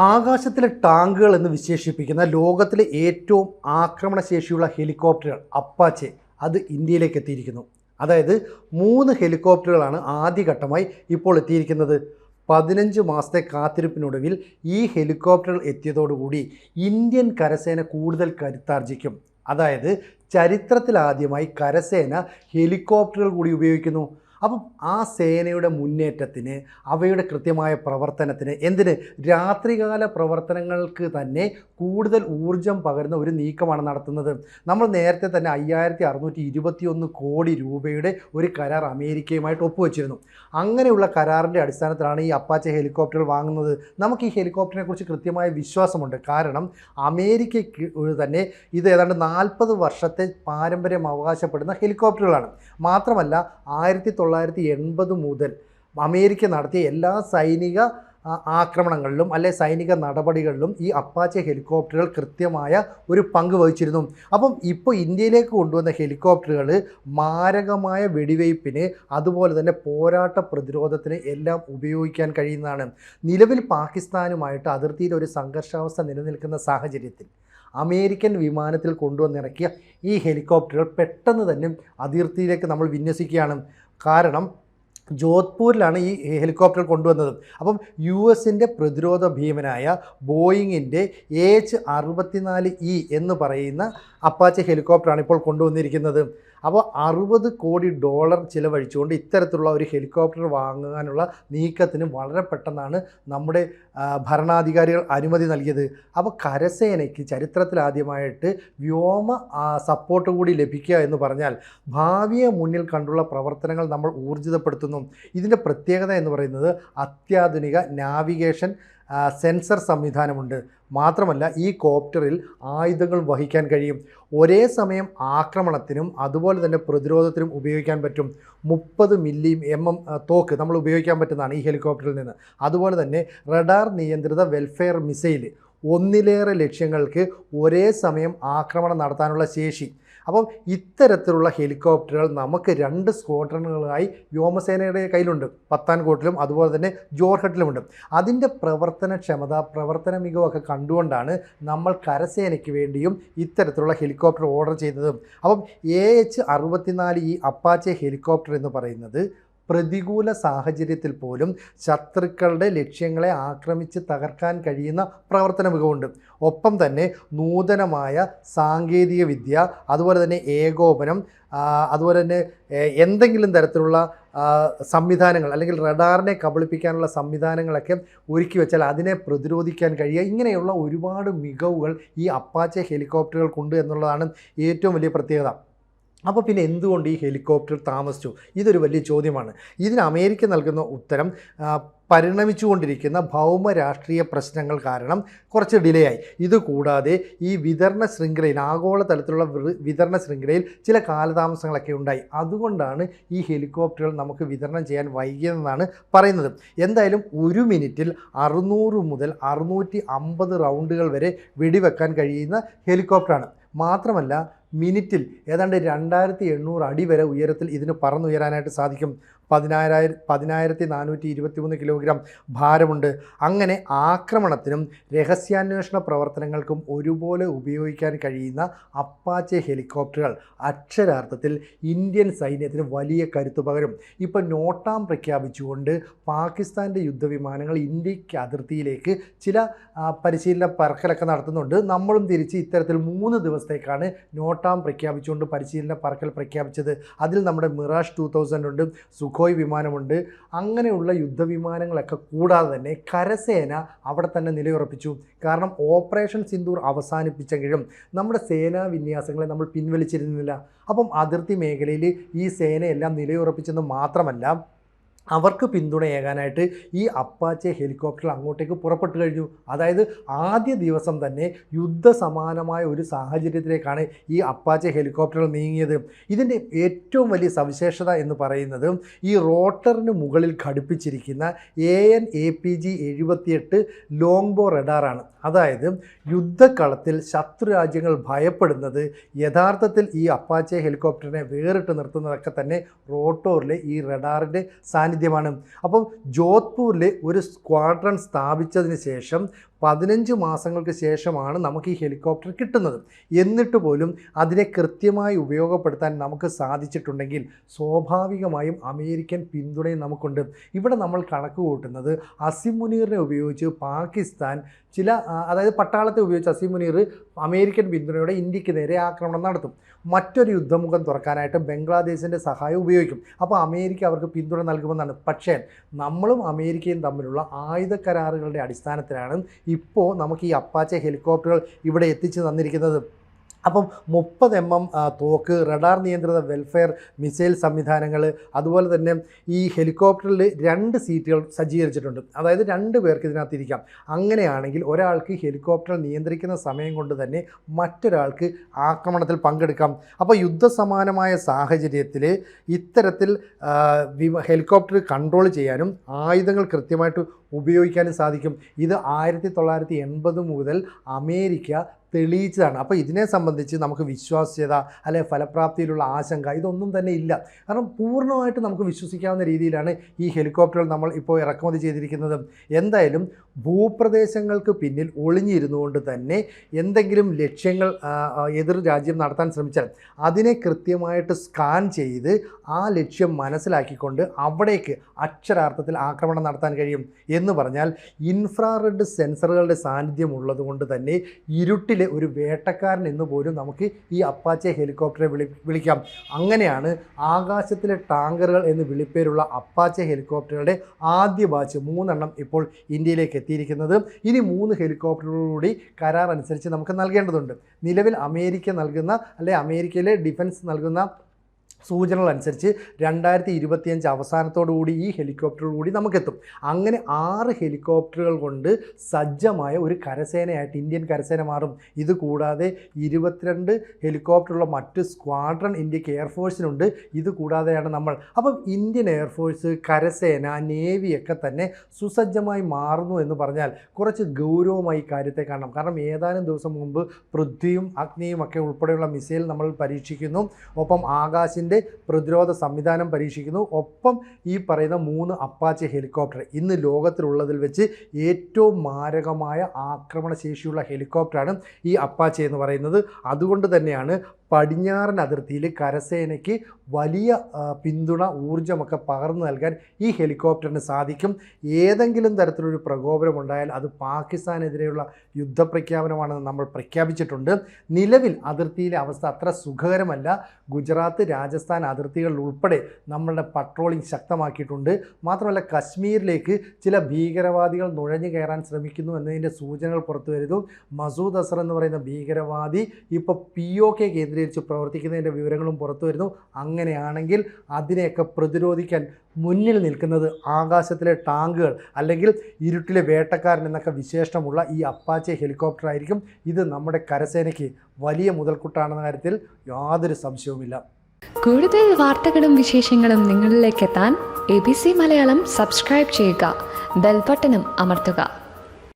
ആകാശത്തിലെ ടാങ്കുകൾ എന്ന് വിശേഷിപ്പിക്കുന്ന ലോകത്തിലെ ഏറ്റവും ആക്രമണശേഷിയുള്ള ഹെലികോപ്റ്ററുകൾ അപ്പാച്ചെ അത് ഇന്ത്യയിലേക്ക് എത്തിയിരിക്കുന്നു. അതായത് 3 ഹെലികോപ്റ്ററുകളാണ് ആദ്യഘട്ടമായി ഇപ്പോൾ എത്തിയിരിക്കുന്നത്. 15 മാസത്തെ കാത്തിരിപ്പിനൊടുവിൽ ഈ ഹെലികോപ്റ്ററുകൾ എത്തിയതോടുകൂടി ഇന്ത്യൻ കരസേന കൂടുതൽ കരുത്താർജിക്കും. അതായത് ചരിത്രത്തിലാദ്യമായി കരസേന ഹെലികോപ്റ്ററുകൾ കൂടി ഉപയോഗിക്കുന്നു. അപ്പം ആ സേനയുടെ മുന്നേറ്റത്തിന്, അവയുടെ കൃത്യമായ പ്രവർത്തനത്തിന്, എന്തിന് രാത്രികാല പ്രവർത്തനങ്ങൾക്ക് തന്നെ കൂടുതൽ ഊർജം പകരുന്ന ഒരു നീക്കമാണ് നടത്തുന്നത്. നമ്മൾ നേരത്തെ തന്നെ 5621 കോടി രൂപയുടെ ഒരു കരാർ അമേരിക്കയുമായിട്ട് ഒപ്പുവെച്ചിരുന്നു. അങ്ങനെയുള്ള കരാറിൻ്റെ അടിസ്ഥാനത്തിലാണ് ഈ അപ്പാച്ചെ ഹെലികോപ്റ്ററുകൾ വാങ്ങുന്നത്. നമുക്ക് ഈ ഹെലികോപ്റ്ററിനെ കുറിച്ച് കൃത്യമായ വിശ്വാസമുണ്ട്. കാരണം അമേരിക്കയ്ക്ക് തന്നെ ഇത് ഏതാണ്ട് 40 വർഷത്തെ പാരമ്പര്യം അവകാശപ്പെടുന്ന ഹെലികോപ്റ്ററുകളാണ്. മാത്രമല്ല 1980 മുതൽ അമേരിക്ക നടത്തിയ എല്ലാ സൈനിക ആക്രമണങ്ങളിലും സൈനിക നടപടികളിലും ഈ അപ്പാച്ചെ ഹെലികോപ്റ്ററുകൾ കൃത്യമായ ഒരു പങ്ക് വഹിച്ചിരുന്നു. അപ്പം ഇപ്പോൾ ഇന്ത്യയിലേക്ക് കൊണ്ടുവന്ന ഹെലികോപ്റ്ററുകൾ മാരകമായ വെടിവയ്പ്പിന്, അതുപോലെ തന്നെ പോരാട്ട പ്രതിരോധത്തിന് എല്ലാം ഉപയോഗിക്കാൻ കഴിയുന്നതാണ്. നിലവിൽ പാകിസ്ഥാനുമായിട്ട് അതിർത്തിയിൽ ഒരു സംഘർഷാവസ്ഥ നിലനിൽക്കുന്ന സാഹചര്യത്തിൽ അമേരിക്കൻ വിമാനത്തിൽ കൊണ്ടുവന്നിറക്കിയ ഈ ഹെലികോപ്റ്ററുകൾ പെട്ടെന്ന് തന്നെ അതിർത്തിയിലേക്ക് നമ്മൾ വിന്യസിക്കുകയാണ്. കാരണം ജോധ്പൂരിലാണ് ഈ ഹെലികോപ്റ്റർ കൊണ്ടുവന്നത്. അപ്പം US പ്രതിരോധ ഭീമനായ ബോയിങ്ങിൻ്റെ AH-64E എന്ന് പറയുന്ന അപ്പാച്ചെ ഹെലികോപ്റ്ററാണ് ഇപ്പോൾ കൊണ്ടുവന്നിരിക്കുന്നത്. അപ്പോൾ $60 കോടി ചിലവഴിച്ചുകൊണ്ട് ഇത്തരത്തിലുള്ള ഒരു ഹെലികോപ്റ്റർ വാങ്ങാനുള്ള നീക്കത്തിന് വളരെ പെട്ടെന്നാണ് നമ്മുടെ ഭരണാധികാരികൾ അനുമതി നൽകിയത്. അപ്പോൾ കരസേനയ്ക്ക് ചരിത്രത്തിലാദ്യമായിട്ട് വ്യോമ സപ്പോർട്ട് കൂടി ലഭിക്കുക എന്ന് പറഞ്ഞാൽ ഭാവിയെ മുന്നിൽ കണ്ടുള്ള പ്രവർത്തനങ്ങൾ നമ്മൾ ഊർജിതപ്പെടുത്തുന്നു. ഇതിൻ്റെ പ്രത്യേകത എന്ന് പറയുന്നത് അത്യാധുനിക നാവിഗേഷൻ സെൻസർ സംവിധാനമുണ്ട്. മാത്രമല്ല ഈ കോപ്റ്ററിൽ ആയുധങ്ങൾ വഹിക്കാൻ കഴിയും. ഒരേ സമയം ആക്രമണത്തിനും അതുപോലെ തന്നെ പ്രതിരോധത്തിനും ഉപയോഗിക്കാൻ പറ്റും. 30 mm തോക്ക് നമ്മൾ ഉപയോഗിക്കാൻ പറ്റുന്നതാണ് ഈ ഹെലികോപ്റ്ററിൽ നിന്ന്. അതുപോലെ തന്നെ റഡാർ നിയന്ത്രിത വെൽഫെയർ മിസൈൽ, ഒന്നിലേറെ ലക്ഷ്യങ്ങൾക്ക് ഒരേ സമയം ആക്രമണം നടത്താനുള്ള ശേഷി. അപ്പം ഇത്തരത്തിലുള്ള ഹെലികോപ്റ്ററുകൾ നമുക്ക് 2 സ്ക്വാഡ്രണുകളായി വ്യോമസേനയുടെ കയ്യിലുണ്ട്. പത്താൻകോട്ടിലും അതുപോലെ തന്നെ ജോർഹട്ടിലുമുണ്ട്. അതിൻ്റെ പ്രവർത്തന മികവൊക്കെ കണ്ടുകൊണ്ടാണ് നമ്മൾ കരസേനയ്ക്ക് വേണ്ടിയും ഇത്തരത്തിലുള്ള ഹെലികോപ്റ്റർ ഓർഡർ ചെയ്തത്. അപ്പം AH-64E അപ്പാച്ചെ ഹെലികോപ്റ്റർ എന്ന് പറയുന്നത് പ്രതികൂല സാഹചര്യത്തിൽ പോലും ശത്രുക്കളുടെ ലക്ഷ്യങ്ങളെ ആക്രമിച്ച് തകർക്കാൻ കഴിയുന്ന പ്രവർത്തന മികവുണ്ട്. ഒപ്പം തന്നെ നൂതനമായ സാങ്കേതിക വിദ്യ, അതുപോലെ തന്നെ ഏകോപനം, അതുപോലെ തന്നെ എന്തെങ്കിലും തരത്തിലുള്ള സംവിധാനങ്ങൾ അല്ലെങ്കിൽ റഡാറിനെ കബളിപ്പിക്കാനുള്ള സംവിധാനങ്ങളൊക്കെ ഒരുക്കി വെച്ചാൽ അതിനെ പ്രതിരോധിക്കാൻ കഴിയുക, ഇങ്ങനെയുള്ള ഒരുപാട് മികവുകൾ ഈ അപ്പാച്ചെ ഹെലികോപ്റ്ററുകൾക്കുണ്ട് എന്നുള്ളതാണ് ഏറ്റവും വലിയ പ്രത്യേകത. അപ്പോൾ പിന്നെ എന്തുകൊണ്ട് ഈ ഹെലികോപ്റ്റർ താമസിച്ചു? ഇതൊരു വലിയ ചോദ്യമാണ്. ഇതിന് അമേരിക്ക നൽകുന്ന ഉത്തരം പരിണമിച്ചുകൊണ്ടിരിക്കുന്ന ഭൗമ രാഷ്ട്രീയ പ്രശ്നങ്ങൾ കാരണം കുറച്ച് ഡിലേ ആയി. ഇതുകൂടാതെ ഈ വിതരണ ശൃംഖലയിൽ, ആഗോളതലത്തിലുള്ള വിതരണ ശൃംഖലയിൽ ചില കാലതാമസങ്ങളൊക്കെ ഉണ്ടായി. അതുകൊണ്ടാണ് ഈ ഹെലികോപ്റ്ററുകൾ നമുക്ക് വിതരണം ചെയ്യാൻ വൈകിയതെന്നാണ് പറയുന്നത്. എന്തായാലും 1 മിനിറ്റിൽ 600 മുതൽ 650 റൗണ്ടുകൾ വരെ വെടിവെക്കാൻ കഴിയുന്ന ഹെലികോപ്റ്ററാണ്. മാത്രമല്ല മിനിറ്റിൽ ഏതാണ്ട് 2800 അടി വരെ ഉയരത്തിൽ ഇതിന് പറന്നുയരാനായിട്ട് സാധിക്കും. 10423 കിലോഗ്രാം ഭാരമുണ്ട്. അങ്ങനെ ആക്രമണത്തിനും രഹസ്യാന്വേഷണ പ്രവർത്തനങ്ങൾക്കും ഒരുപോലെ ഉപയോഗിക്കാൻ കഴിയുന്ന അപ്പാച്ചെ ഹെലികോപ്റ്ററുകൾ അക്ഷരാർത്ഥത്തിൽ ഇന്ത്യൻ സൈന്യത്തിന് വലിയ കരുത്തു പകരും. ഇപ്പോൾ നോട്ടാം പ്രഖ്യാപിച്ചുകൊണ്ട് പാകിസ്ഥാൻ്റെ യുദ്ധവിമാനങ്ങൾ ഇന്ത്യക്ക് അതിർത്തിയിലേക്ക് ചില പരിശീലന പറക്കലൊക്കെ നടത്തുന്നുണ്ട്. നമ്മളും തിരിച്ച് ഇത്തരത്തിൽ 3 ദിവസത്തേക്കാണ് നോട്ടാം പ്രഖ്യാപിച്ചുകൊണ്ട് പരിശീലന പറക്കൽ പ്രഖ്യാപിച്ചത്. അതിൽ നമ്മുടെ മിറാഷ് 2000 ഉണ്ട്, സുഖോയ് വിമാനമുണ്ട്. അങ്ങനെയുള്ള യുദ്ധവിമാനങ്ങളൊക്കെ കൂടാതെ തന്നെ കരസേന അവിടെ തന്നെ നിലയുറപ്പിച്ചു. കാരണം ഓപ്പറേഷൻ സിന്ദൂർ അവസാനിപ്പിച്ചെങ്കിലും നമ്മുടെ സേനാ വിന്യാസങ്ങളെ നമ്മൾ പിൻവലിച്ചിരുന്നില്ല. അപ്പം അതിർത്തി മേഖലയിൽ ഈ സേനയെല്ലാം നിലയുറപ്പിച്ചെന്ന് മാത്രമല്ല, അവർക്ക് പിന്തുണയേകാനായിട്ട് ഈ അപ്പാച്ചെ ഹെലികോപ്റ്റർ അങ്ങോട്ടേക്ക് പുറപ്പെട്ടു കഴിഞ്ഞു. അതായത് ആദ്യ ദിവസം തന്നെ യുദ്ധസമാനമായ ഒരു സാഹചര്യത്തിലേക്കാണ് ഈ അപ്പാച്ചെ ഹെലികോപ്റ്ററുകൾ നീങ്ങിയത്. ഇതിൻ്റെ ഏറ്റവും വലിയ സവിശേഷത എന്ന് പറയുന്നത് ഈ റോട്ടറിന് മുകളിൽ ഘടിപ്പിച്ചിരിക്കുന്ന AN/APG 78 ലോങ് ബോ റഡാറാണ്. അതായത് യുദ്ധക്കളത്തിൽ ശത്രു രാജ്യങ്ങൾ ഭയപ്പെടുന്നത് യഥാർത്ഥത്തിൽ ഈ അപ്പാച്ചെ ഹെലികോപ്റ്ററിനെ വേറിട്ട് നിർത്തുന്നതൊക്കെ തന്നെ റോട്ടോറിലെ ഈ റഡാറിൻ്റെ സാന്നിധ്യമാണ്. അപ്പം ജോധ്പൂരിലെ ഒരു സ്ക്വാഡ്രൺ സ്ഥാപിച്ചതിന് ശേഷം 15 മാസങ്ങൾക്ക് ശേഷമാണ് നമുക്ക് ഈ ഹെലികോപ്റ്റർ കിട്ടുന്നത്. എന്നിട്ട് പോലും അതിനെ കൃത്യമായി ഉപയോഗപ്പെടുത്താൻ നമുക്ക് സാധിച്ചിട്ടുണ്ടെങ്കിൽ സ്വാഭാവികമായും അമേരിക്കൻ പിന്തുണയും നമുക്കുണ്ട്. ഇവിടെ നമ്മൾ കണക്ക് കൂട്ടുന്നത് അസിം മുനീറിനെ ഉപയോഗിച്ച് പാകിസ്ഥാൻ അതായത് പട്ടാളത്തെ ഉപയോഗിച്ച് അസിം മുനീർ അമേരിക്കൻ പിന്തുണയോടെ ഇന്ത്യക്ക് നേരെ ആക്രമണം നടത്തും. മറ്റൊരു യുദ്ധമുഖം തുറക്കാനായിട്ട് ബംഗ്ലാദേശിൻ്റെ സഹായം ഉപയോഗിക്കും. അപ്പോൾ അമേരിക്ക അവർക്ക് പിന്തുണ നൽകുമെന്നാണ്. പക്ഷേ നമ്മളും അമേരിക്കയും തമ്മിലുള്ള ആയുധ കരാറുകളുടെ അടിസ്ഥാനത്തിലാണ് ഇപ്പോൾ നമുക്ക് ഈ അപ്പാച്ചെ ഹെലികോപ്റ്ററുകൾ ഇവിടെ എത്തിച്ചു തന്നിരിക്കുന്നത്. അപ്പം 30 mm തോക്ക്, റഡാർ നിയന്ത്രിത വെൽഫെയർ മിസൈൽ സംവിധാനങ്ങൾ, അതുപോലെ തന്നെ ഈ ഹെലികോപ്റ്ററിൽ 2 സീറ്റുകൾ സജ്ജീകരിച്ചിട്ടുണ്ട്. അതായത് 2 പേർക്ക് ഇതിനകത്ത് ഇരിക്കാം. അങ്ങനെയാണെങ്കിൽ ഒരാൾക്ക് ഹെലികോപ്റ്റർ നിയന്ത്രിക്കുന്ന സമയം കൊണ്ട് തന്നെ മറ്റൊരാൾക്ക് ആക്രമണത്തിൽ പങ്കെടുക്കാം. അപ്പോൾ യുദ്ധസമാനമായ സാഹചര്യത്തിൽ ഇത്തരത്തിൽ ഹെലികോപ്റ്റർ കൺട്രോൾ ചെയ്യാനും ആയുധങ്ങൾ കൃത്യമായിട്ട് ഉപയോഗിക്കാനും സാധിക്കും. ഇത് 1980 മുതൽ അമേരിക്ക തെളിയിച്ചതാണ്. അപ്പോൾ ഇതിനെ സംബന്ധിച്ച് നമുക്ക് വിശ്വാസ്യത അല്ലെ ഫലപ്രാപ്തിയിലുള്ള ആശങ്ക ഇതൊന്നും തന്നെ ഇല്ല. കാരണം പൂർണ്ണമായിട്ട് നമുക്ക് വിശ്വസിക്കാവുന്ന രീതിയിലാണ് ഈ ഹെലികോപ്റ്ററുകൾ നമ്മൾ ഇപ്പോൾ ഇറക്കുമതി ചെയ്തിരിക്കുന്നത്. എന്തായാലും ഭൂപ്രദേശങ്ങൾക്ക് പിന്നിൽ ഒളിഞ്ഞിരുന്നുകൊണ്ട് തന്നെ എന്തെങ്കിലും ലക്ഷ്യങ്ങൾ എതിർ രാജ്യം നടത്താൻ ശ്രമിച്ചാൽ അതിനെ കൃത്യമായിട്ട് സ്കാൻ ചെയ്ത് ആ ലക്ഷ്യം മനസ്സിലാക്കിക്കൊണ്ട് അവിടേക്ക് അക്ഷരാർത്ഥത്തിൽ ആക്രമണം നടത്താൻ കഴിയും. എന്ന് പറഞ്ഞാൽ ഇൻഫ്രാറെഡ് സെൻസറുകളുടെ സാന്നിധ്യം ഉള്ളതുകൊണ്ട് തന്നെ ഇരുട്ടിലെ ഒരു വേട്ടക്കാരൻ എന്ന് പോലും നമുക്ക് ഈ അപ്പാച്ചെ ഹെലികോപ്റ്ററെ വിളിക്കാം. അങ്ങനെയാണ് ആകാശത്തിലെ ടാങ്കറുകൾ എന്ന് വിളിപ്പേരുള്ള അപ്പാച്ചെ ഹെലികോപ്റ്ററുകളുടെ ആദ്യ ബാച്ച് 3 എണ്ണം ഇപ്പോൾ ഇന്ത്യയിലേക്ക് എത്തിയിരിക്കുന്നത്. ഇനി 3 ഹെലികോപ്റ്ററുകളൂടി കരാർ അനുസരിച്ച് നമുക്ക് നൽകേണ്ടതുണ്ട്. നിലവിൽ അമേരിക്ക നൽകുന്ന അമേരിക്കയിലെ ഡിഫൻസ് നൽകുന്ന സൂചനകൾ അനുസരിച്ച് 2025 അവസാനത്തോടുകൂടി ഈ ഹെലികോപ്റ്ററുകൾ കൂടി നമുക്കെത്തും. അങ്ങനെ 6 ഹെലികോപ്റ്ററുകൾ കൊണ്ട് സജ്ജമായ ഒരു കരസേനയായിട്ട് ഇന്ത്യൻ കരസേന മാറും. ഇത് കൂടാതെ 22 ഹെലികോപ്റ്ററുള്ള മറ്റ് സ്ക്വാഡ്രൺ ഇന്ത്യക്ക് എയർഫോഴ്സിനുണ്ട്. ഇത് കൂടാതെയാണ് നമ്മൾ. അപ്പം ഇന്ത്യൻ എയർഫോഴ്സ്, കരസേന, നേവിയൊക്കെ തന്നെ സുസജ്ജമായി മാറുന്നു എന്ന് പറഞ്ഞാൽ കുറച്ച് ഗൗരവമായി കാര്യത്തെ കാണണം. കാരണം ഏതാനും ദിവസം മുമ്പ് പൃഥ്വിയും അഗ്നിയും ഒക്കെ ഉൾപ്പെടെയുള്ള മിസൈൽ നമ്മൾ പരീക്ഷിക്കുന്നു. ഒപ്പം ആകാശിൻ്റെ പ്രതിരോധ സംവിധാനം പരീക്ഷിക്കുന്നു. ഒപ്പം ഈ പറയുന്ന 3 അപ്പാച്ചെ ഹെലികോപ്റ്റർ ഇന്ന് ലോകത്തിലുള്ളതിൽ വെച്ച് ഏറ്റവും മാരകമായ ആക്രമണശേഷിയുള്ള ഹെലികോപ്റ്ററാണ് ഈ അപ്പാച്ചെ എന്ന് പറയുന്നത്. അതുകൊണ്ട് തന്നെയാണ് പടിഞ്ഞാറൻ അതിർത്തിയിൽ കരസേനയ്ക്ക് വലിയ പിന്തുണ, ഊർജ്ജമൊക്കെ പകർന്നു നൽകാൻ ഈ ഹെലികോപ്റ്ററിന് സാധിക്കും. ഏതെങ്കിലും തരത്തിലൊരു പ്രകോപനമുണ്ടായാൽ അത് പാകിസ്ഥാനെതിരെയുള്ള യുദ്ധപ്രഖ്യാപനമാണെന്ന് നമ്മൾ പ്രഖ്യാപിച്ചിട്ടുണ്ട്. നിലവിൽ അതിർത്തിയിലെ അവസ്ഥ അത്ര സുഖകരമല്ല. ഗുജറാത്ത്, രാജസ്ഥാൻ അതിർത്തികളിൽ ഉൾപ്പെടെ നമ്മളുടെ പട്രോളിംഗ് ശക്തമാക്കിയിട്ടുണ്ട്. മാത്രമല്ല കശ്മീരിലേക്ക് ചില ഭീകരവാദികൾ നുഴഞ്ഞു കയറാൻ ശ്രമിക്കുന്നു എന്നതിൻ്റെ സൂചനകൾ പുറത്തു വരുന്നു. മസൂദ് അസർ എന്ന് പറയുന്ന ഭീകരവാദി ഇപ്പോൾ POK കേന്ദ്രീകരിച്ച് പ്രവർത്തിക്കുന്നതിൻ്റെ വിവരങ്ങളും പുറത്തു വരുന്നു. അങ്ങനെയാണെങ്കിൽ അതിനെയൊക്കെ പ്രതിരോധിക്കാൻ മുന്നിൽ നിൽക്കുന്നത് ആകാശത്തിലെ ടാങ്കുകൾ അല്ലെങ്കിൽ ഇരുട്ടിലെ വേട്ടക്കാരൻ എന്നൊക്കെ വിശേഷണമുള്ള ഈ അപ്പാച്ചെ ഹെലികോപ്റ്റർ ആയിരിക്കും. ഇത് നമ്മുടെ കരസേനയ്ക്ക് വലിയ മുതൽക്കൂട്ടാണെന്ന കാര്യത്തിൽ യാതൊരു സംശയവുമില്ല. കൂടുതൽ വാർത്തകളും വിശേഷങ്ങളും നിങ്ങളിലേക്ക് എത്താൻ ABC മലയാളം സബ്സ്ക്രൈബ് ചെയ്യുക, ബെൽ ബട്ടണും അമർത്തുക.